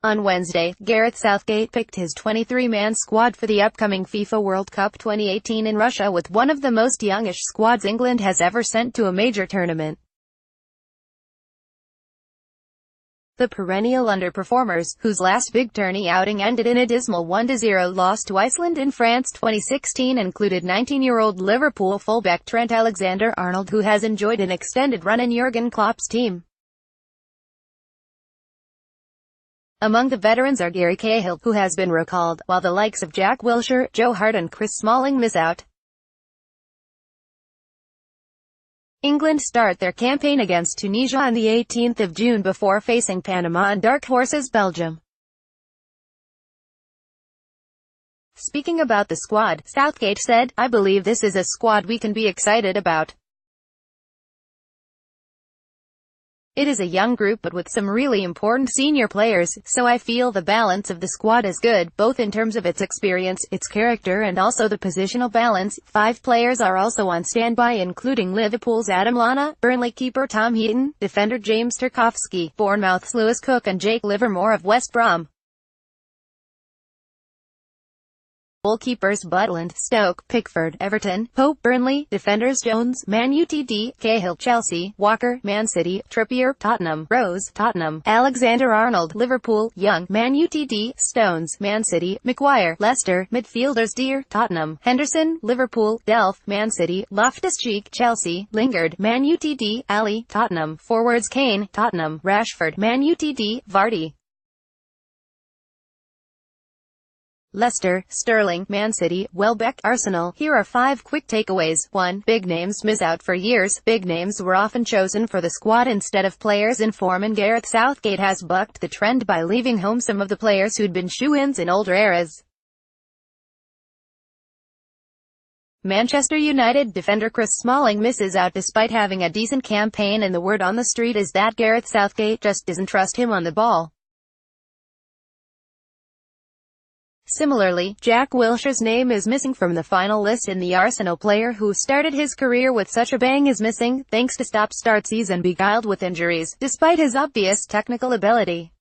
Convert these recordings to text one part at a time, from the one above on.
On Wednesday, Gareth Southgate picked his 23-man squad for the upcoming FIFA World Cup 2018 in Russia, with one of the most youngish squads England has ever sent to a major tournament. The perennial underperformers, whose last big tourney outing ended in a dismal 1-0 loss to Iceland in France 2016, included 19-year-old Liverpool fullback Trent Alexander-Arnold, who has enjoyed an extended run in Jurgen Klopp's team. Among the veterans are Gary Cahill, who has been recalled, while the likes of Jack Wilshere, Joe Hart and Chris Smalling miss out. England start their campaign against Tunisia on the 18th of June before facing Panama and dark horses Belgium. Speaking about the squad, Southgate said, "I believe this is a squad we can be excited about. It is a young group but with some really important senior players, so I feel the balance of the squad is good, both in terms of its experience, its character and also the positional balance." 5 players are also on standby, including Liverpool's Adam Lallana, Burnley keeper Tom Heaton, defender James Tarkowski, Bournemouth's Lewis Cook and Jake Livermore of West Brom. Goalkeepers Butland, Stoke, Pickford, Everton, Pope, Burnley, defenders Jones, Man Utd, Cahill, Chelsea, Walker, Man City, Trippier, Tottenham, Rose, Tottenham, Alexander-Arnold, Liverpool, Young, Man Utd, Stones, Man City, McGuire, Leicester, midfielders Deer, Tottenham, Henderson, Liverpool, Delph, Man City, Loftus-Cheek, Chelsea, Lingard, Man Utd, Ali, Tottenham, forwards Kane, Tottenham, Rashford, Man Utd, Vardy, Leicester, Sterling, Man City, Welbeck, Arsenal. Here are 5 quick takeaways. 1. Big names miss out. For years, big names were often chosen for the squad instead of players in form, and Gareth Southgate has bucked the trend by leaving home some of the players who'd been shoo-ins in older eras. Manchester United defender Chris Smalling misses out despite having a decent campaign, and the word on the street is that Gareth Southgate just doesn't trust him on the ball. Similarly, Jack Wilshere's name is missing from the final list, and the Arsenal player who started his career with such a bang is missing, thanks to stop-start season beguiled with injuries, despite his obvious technical ability.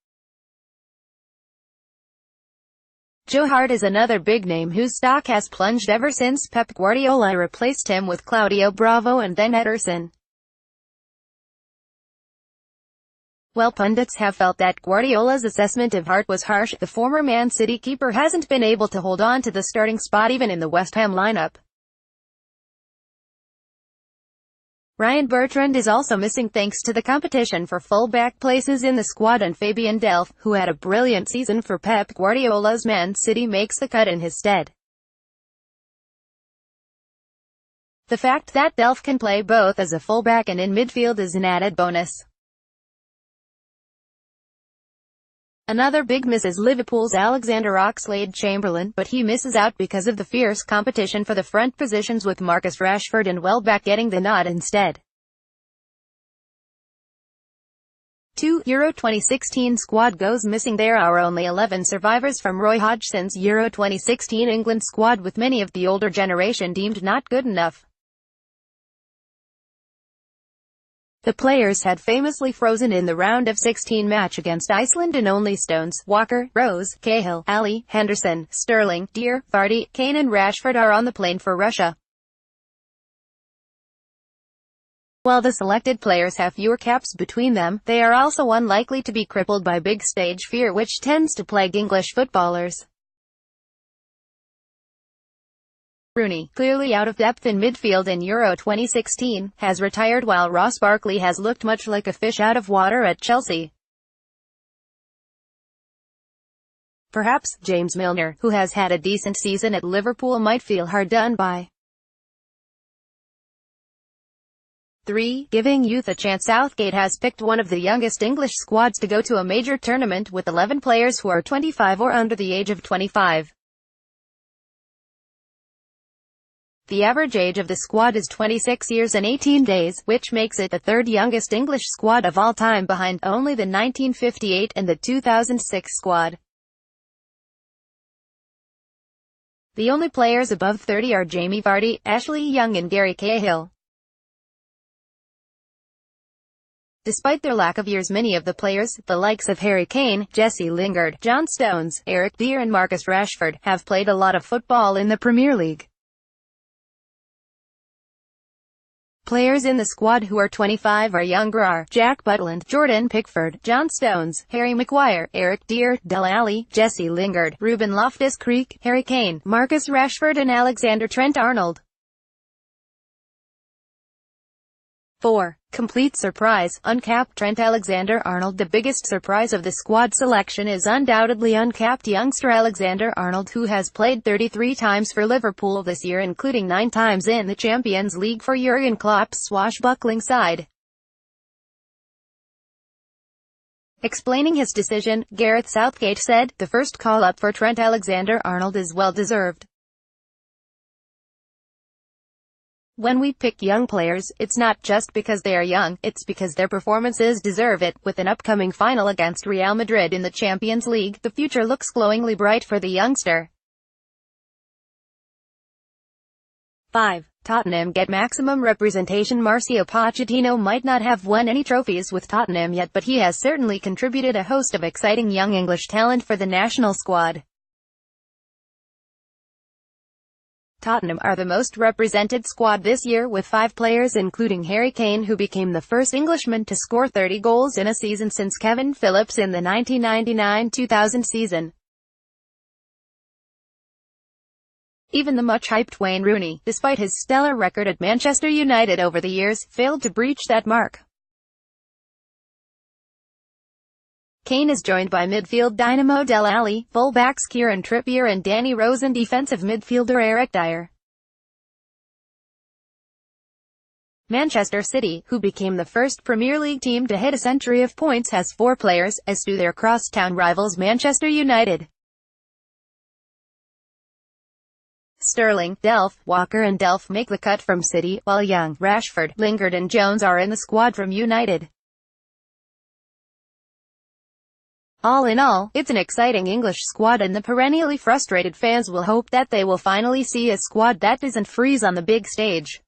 Joe Hart is another big name whose stock has plunged ever since Pep Guardiola replaced him with Claudio Bravo and then Ederson. While pundits have felt that Guardiola's assessment of Hart was harsh, the former Man City keeper hasn't been able to hold on to the starting spot even in the West Ham lineup. Ryan Bertrand is also missing thanks to the competition for full-back places in the squad, and Fabian Delph, who had a brilliant season for Pep Guardiola's Man City, makes the cut in his stead. The fact that Delph can play both as a fullback and in midfield is an added bonus. Another big miss is Liverpool's Alexander Oxlade-Chamberlain, but he misses out because of the fierce competition for the front positions, with Marcus Rashford and Welbeck getting the nod instead. 2. Euro 2016 squad goes missing. There are only 11 survivors from Roy Hodgson's Euro 2016 England squad, with many of the older generation deemed not good enough. The players had famously frozen in the round of 16 match against Iceland, and only Stones, Walker, Rose, Cahill, Ali, Henderson, Sterling, Deer, Vardy, Kane and Rashford are on the plane for Russia. While the selected players have fewer caps between them, they are also unlikely to be crippled by big stage fear, which tends to plague English footballers. Rooney, clearly out of depth in midfield in Euro 2016, has retired, while Ross Barkley has looked much like a fish out of water at Chelsea. Perhaps James Milner, who has had a decent season at Liverpool, might feel hard done by. 3. Giving youth a chance. Southgate has picked one of the youngest English squads to go to a major tournament, with 11 players who are 25 or under the age of 25. The average age of the squad is 26 years and 18 days, which makes it the 3rd youngest English squad of all time, behind only the 1958 and the 2006 squad. The only players above 30 are Jamie Vardy, Ashley Young and Gary Cahill. Despite their lack of years, many of the players, the likes of Harry Kane, Jesse Lingard, John Stones, Eric Dier and Marcus Rashford, have played a lot of football in the Premier League. Players in the squad who are 25 or younger are Jack Butland, Jordan Pickford, John Stones, Harry Maguire, Eric Dier, Dele Alli, Jesse Lingard, Ruben Loftus-Cheek, Harry Kane, Marcus Rashford and Alexander-Arnold. 4. Complete surprise. Uncapped Trent Alexander-Arnold. The biggest surprise of the squad selection is undoubtedly uncapped youngster Alexander-Arnold, who has played 33 times for Liverpool this year, including 9 times in the Champions League for Jurgen Klopp's swashbuckling side. Explaining his decision, Gareth Southgate said, "The first call-up for Trent Alexander-Arnold is well-deserved. When we pick young players, it's not just because they are young, it's because their performances deserve it." With an upcoming final against Real Madrid in the Champions League, the future looks glowingly bright for the youngster. 5. Tottenham get maximum representation. Mauricio Pochettino might not have won any trophies with Tottenham yet, but he has certainly contributed a host of exciting young English talent for the national squad. Tottenham are the most represented squad this year, with 5 players including Harry Kane, who became the first Englishman to score 30 goals in a season since Kevin Phillips in the 1999-2000 season. Even the much-hyped Wayne Rooney, despite his stellar record at Manchester United over the years, failed to breach that mark. Kane is joined by midfield dynamo Dele Alli, fullbacks Kieran Trippier and Danny Rose and defensive midfielder Eric Dier. Manchester City, who became the first Premier League team to hit a century of points, has 4 players, as do their crosstown rivals Manchester United. Sterling, Delph, Walker and Delph make the cut from City, while Young, Rashford, Lingard and Jones are in the squad from United. All in all, it's an exciting English squad, and the perennially frustrated fans will hope that they will finally see a squad that doesn't freeze on the big stage.